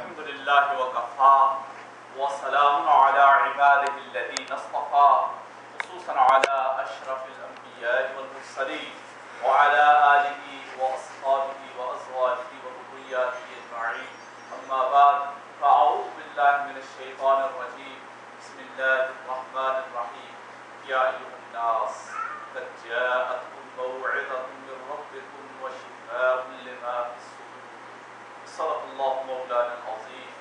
الحمد لله وكفى وسلام على عباده الذين اصطفى خصوصا على أشرف الأنبياء والمرسلين وعلى آله وأصحابه وأزواجه وذرياته أجمعين أما بعد فأعوذ بالله من الشيطان الرجيم بسم الله الرحمن الرحيم يا أيها الناس قد جاءتكم موعظة من ربكم وشفاء لما في الصدور صدق الله مولانا العظيم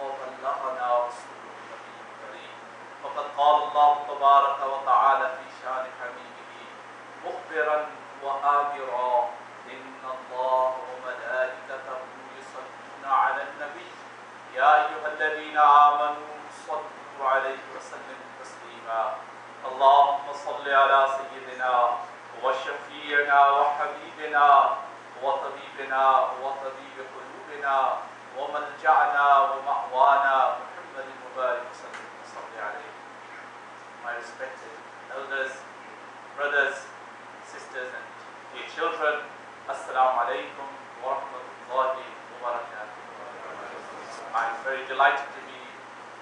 وبلغنا رسوله النبي الكريم وقد قال الله تبارك وتعالى في شان حبيبه مخبرا وآمرا إن الله وملائكته يصلون على النبي يا أيها الذين آمنوا صلوا عليه وسلموا تسليما اللهم صل على سيدنا وشفيعنا وحبيبنا وطبيبنا وطبيب قلوبنا وملجأنا ومأوانا محمد المبارك وسلم وصلي عليه. My respected elders, brothers, sisters and dear children, Assalamu alaikum wa rahmatullahi wa barakatuh. I'm very delighted to be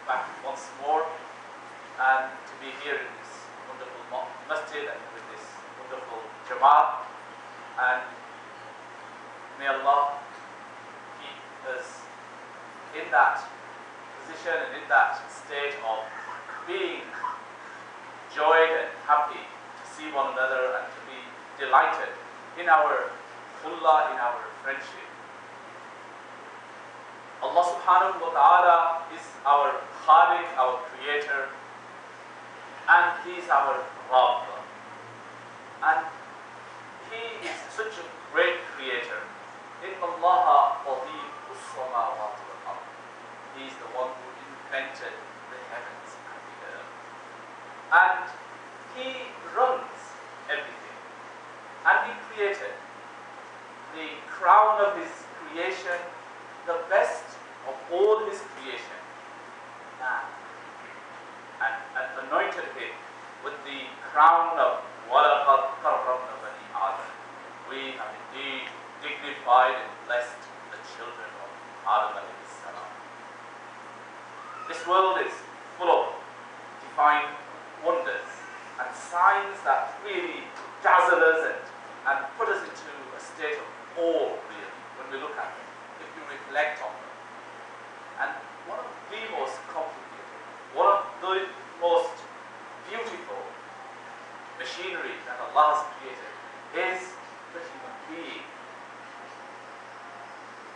back once more and to be here in this wonderful masjid and with this wonderful Jumah, and may Allah keep us in that position and in that state of being joyed and happy to see one another and to be delighted in our khullah, in our friendship. Allah subhanahu wa ta'ala is our Khaliq, our creator, and He is our Rabb. And He is such a great creator. Inna Allaha qadimus samawati wal ard. He is the one who invented the heavens and the earth. And He runs everything. And He created the crown of His creation, the best of all His creation, man, and anointed him with the crown of وَلَقَدْ كَرَّمْنَا بَنِي آدَمَ. We have indeed dignified and blessed the children of Adam alayhi salam. This world is full of divine wonders and signs that really dazzle us and put us into a state of awe, really, when we look at them, if we reflect on them. And one of the most complicated, one of the most beautiful machinery that Allah has created is the human being.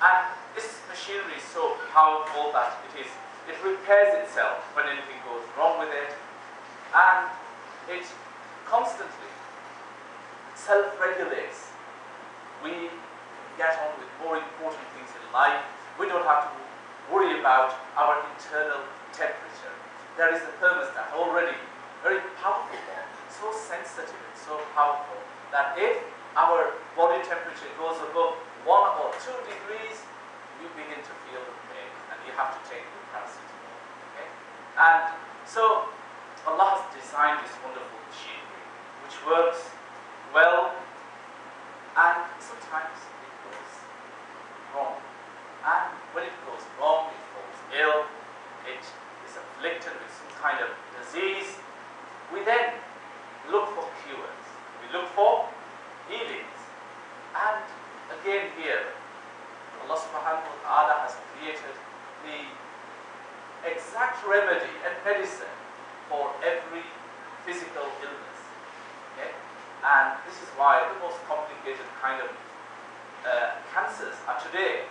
And this machinery is so powerful that it repairs itself when anything goes wrong with it, and it constantly self-regulates. We get on with more important things in life. We don't have to worry about our internal temperature. There is a thermostat already, very powerful, so sensitive and so powerful that if our body temperature goes above 1 or 2 degrees, you begin to feel the pain and you have to take the paracetamol. Okay? And so Allah has designed this wonderful machinery which works well, and sometimes it goes wrong. And when it goes wrong, it falls ill, it is afflicted with some kind of disease. We then look for cures. We look for healings. And again here, Allah subhanahu wa ta'ala has created the exact remedy and medicine for every physical illness. Okay? And this is why the most complicated kind of cancers are today,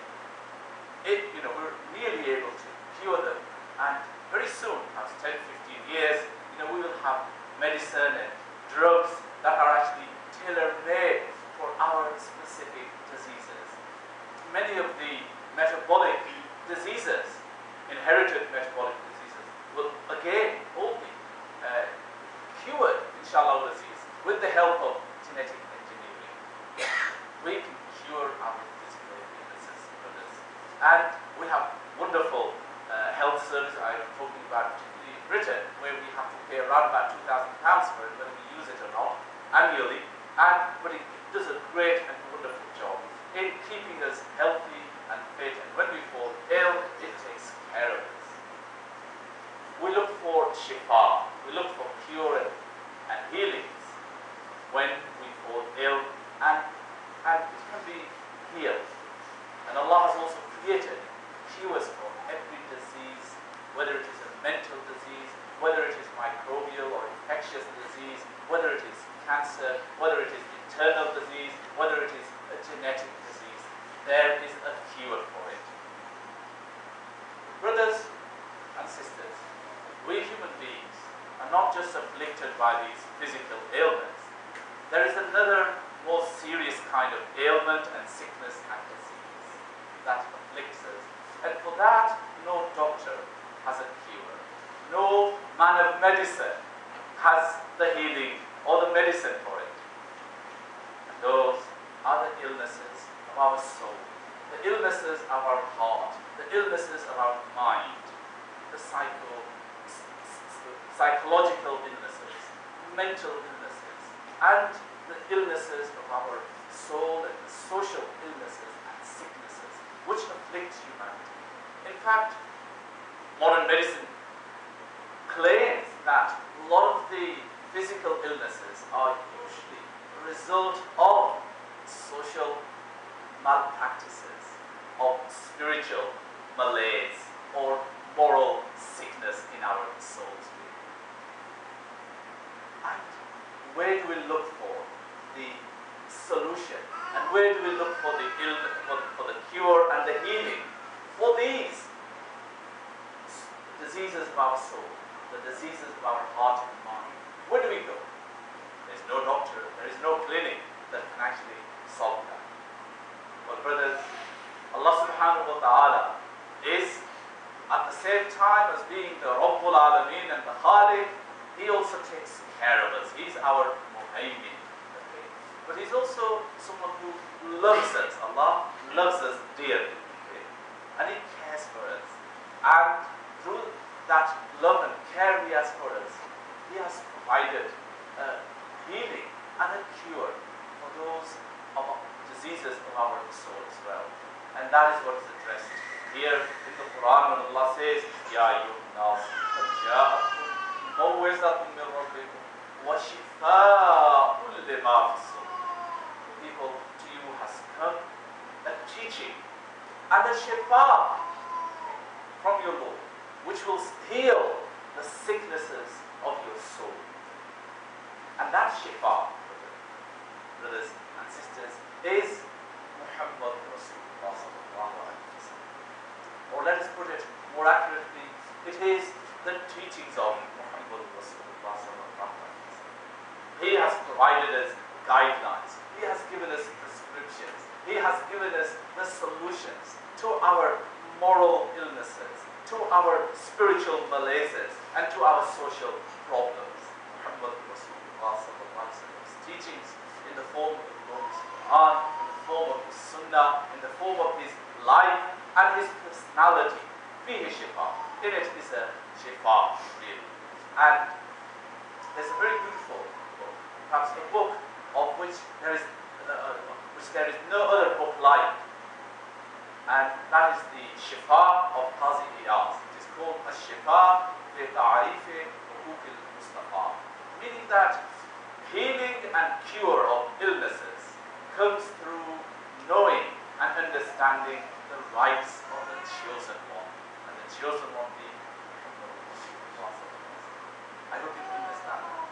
we're nearly able to cure them. And very soon, after 10, 15 years, we will have medicine and drugs that are actually tailor-made for our specific diseases. Many of the metabolic diseases, inherited metabolic diseases, will again all be cured, inshallah, with the help of genetic engineering. We can cure our physical illnesses, brothers. And we have wonderful health service. I am talking about particularly in Britain, where we have to pay around about £2,000 for it, whether we use it or not, annually. But it does a great and wonderful job in keeping us healthy and fit. And when we fall ill, it for shifa, we look for cure and healings when we fall ill, and it can be healed. And Allah has also created cures for every disease, whether it is a mental disease, whether it is microbial or infectious disease, whether it is cancer, whether it is internal disease, whether it is a genetic disease. There is a cure for it. Brothers and sisters, we human beings are not just afflicted by these physical ailments. There is another more serious kind of ailment and sickness and disease that afflicts us. And for that, no doctor has a cure. No man of medicine has the healing or the medicine for it. And those are the illnesses of our soul, the illnesses of our heart, the illnesses of our mind, the psychological illnesses, mental illnesses, and the illnesses of our soul and the social illnesses and sicknesses which afflict humanity. In fact, modern medicine claims that a lot of the physical illnesses are usually a result of social malpractices, of spiritual malaise or moral sickness in our souls. And where do we look for the solution? And where do we look for the illness, for the cure and the healing for these diseases of our soul, the diseases of our heart and mind? Where do we go? There is no doctor, there is no clinic that can actually solve that. Well, brothers, Allah subhanahu wa ta'ala is at the same time as being the Rabbul Alameen and the Khaliq, He also takes care of us. He's our Muhaymin. Okay? But He's also someone who loves us. Allah loves us dearly. Okay? And He cares for us. And through that love and care He has for us, He has provided healing and a cure for those diseases of our soul as well. And that is what is addressed here in the Quran when Allah says, Ya ayyuhan nas, qad ja'akum maw'izatun min rabbikum wa shifaa'un lima fi sudur. People, to you has come a teaching and a shifa from your Lord, which will heal the sicknesses of your soul. And that shifa, brothers and sisters, is Muhammad Rasulullah sallallahu alaihi wasallam. Or let us put it more accurately, it is the teachings of Muhammad Rasulullah sallallahu alaihi wasallam. He has provided us guidelines. He has given us prescriptions. He has given us the solutions to our moral illnesses, to our spiritual malaises, and to our social problems. Muhammad Rasulullah sallallahu alaihi wasallam's teachings in the form of the Lord's Quran, in the form of His Sunnah, in the form of His life and His personality. Fihi shifa. In it is a shifa, really. And there's a very beautiful book, perhaps a book of which there is no other book like. And that is the Shifa of Qazi Iyaz. It is called a Shifa li Ta'arifi Hukuk al-Mustafa, meaning that healing and cure of illnesses comes through knowing and understanding the rights of the chosen one, and the chosen one being Muhammad. I hope you can understand that.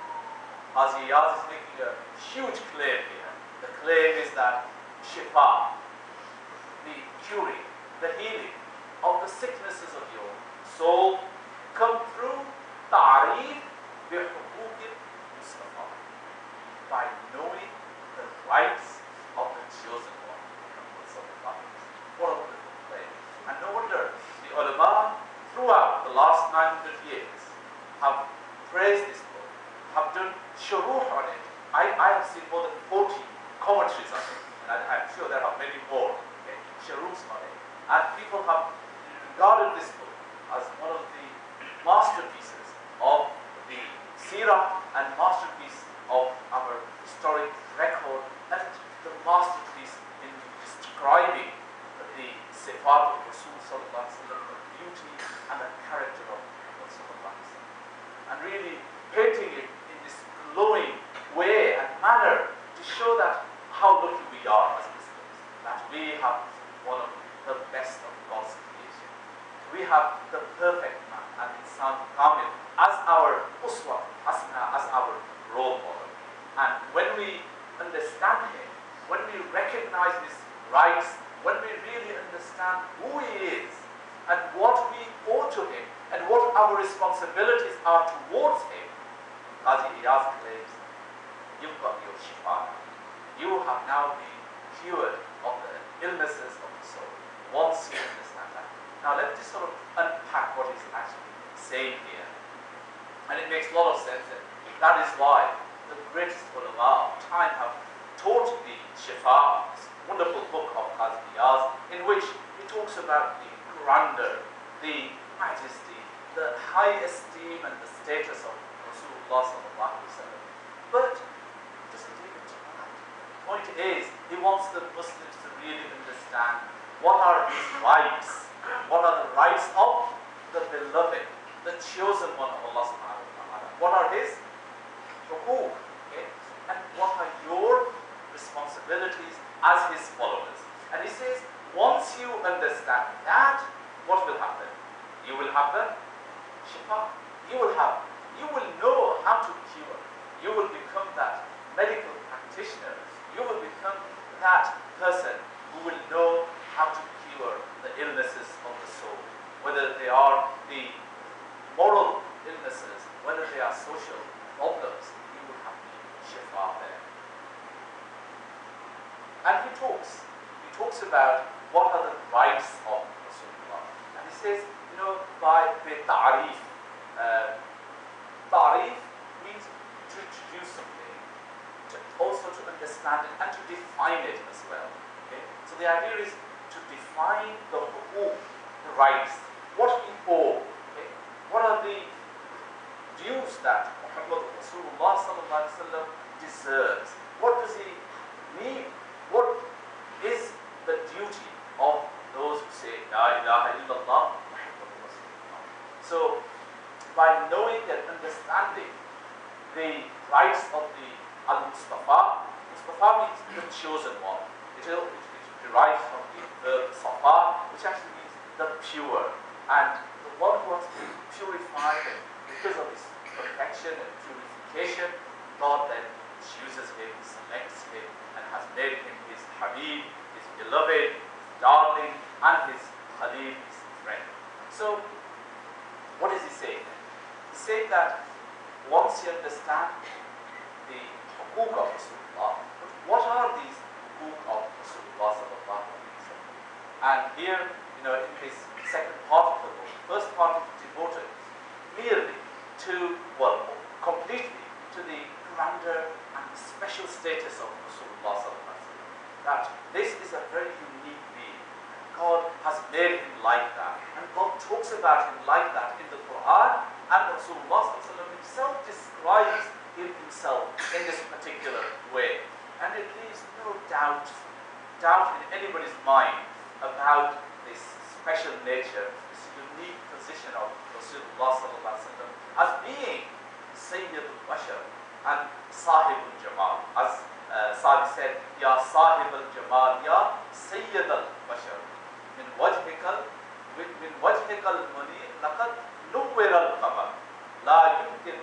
Qazi Iyaz is making a huge claim here. The claim is that Shifa, the curing, the healing of the sicknesses of your soul, come through ta'arif bi hukuk al-Mustafa, by knowing the rights of the chosen one. What a wonderful claim. And no wonder the ulama throughout the last 900 years have praised this book, have done shuruh on it. I have seen more than 40 commentaries on it, and I'm sure there are many more shuruhs on it. And people have regarded this book as one of the masterpieces of the seerah and masterpiece of our historic record, and the masterpiece in describing the sifat of Rasul sallallahu alaihi wasallam, the beauty and the character of Rasul sallallahu alaihi wasallam. we have the perfect man, al-insan kamil, as our uswa, as our role model. And when we understand him, when we recognize his rights, when we really understand who he is and what we owe to him and what our responsibilities are towards him, Qazi Iyaz claims, you've got your shifa. You have now been cured of the illnesses of the soul, once you understand that. Now let me just sort of unpack what he's actually saying here. And it makes a lot of sense. That is why the greatest ulama of time have taught the Shifa, this wonderful book of Qazi Iyaz, in which he talks about the grandeur, the majesty, the high esteem and the status of Rasulullah sallallahu alaihi wasallam. But it doesn't leave it to that. The point is, he wants the Muslims to really understand what are his rights, what are the rights of the beloved, the chosen one of Allah subhanahu wa ta'ala. What are his huquq, okay? And what are your responsibilities as his followers? And he says, once you understand that, what will happen? You will have the shifa. You will know how to cure. You will become that medical practitioner. You will become that person who will know how to cure the illnesses of the soul, whether they are the moral illnesses, whether they are social problems. You will have the shifa there. And he talks about what are the rights of Rasulullah. And he says, by the ta'rif. Ta'rif means to introduce something, also to understand it and to define it as well. Okay? So the idea is to define the huquq, the rights, what we owe. Okay? What are the dues that Muhammad Rasulullah sallallahu alaihi wasallam deserves? What does he need? What is the duty of those who say La ilaha illallah Muhammadur Rasulullah? So by knowing and understanding the rights of the Al-Mustafa, Mustafa means the chosen one. It derives from the verb Safa, which actually means the pure, and the one who has been purified, and because of his perfection and purification, God then chooses him, selects him, and has made him his Habib, his beloved, his darling, and his Khalil, his friend. So, what is he saying? He's saying that once you understand the huquq of Rasulullah, what are these huquq of Rasulullah sallallahu alaihi wasallam? And here, in his second part of the book, the first part is devoted merely to, completely to the grandeur and the special status of Rasulullah sallallahu alaihi wasallam. That this is a very unique being. God has made him like that, and God talks about him like that in the Quran, and Rasulullah sallallahu alaihi wasallam himself describes himself in this particular way. And it leaves no doubt in anybody's mind about this special nature, this unique position of Rasulullah sallallahu alaihi wasallam as being Sayyid al-Bashar and Sahib al-Jamal. As Sadi said, Ya Sahib al-Jamal, Ya Sayyid al-Bashar, min wajhikal munir laqad nuwwira al-qamar la yumkin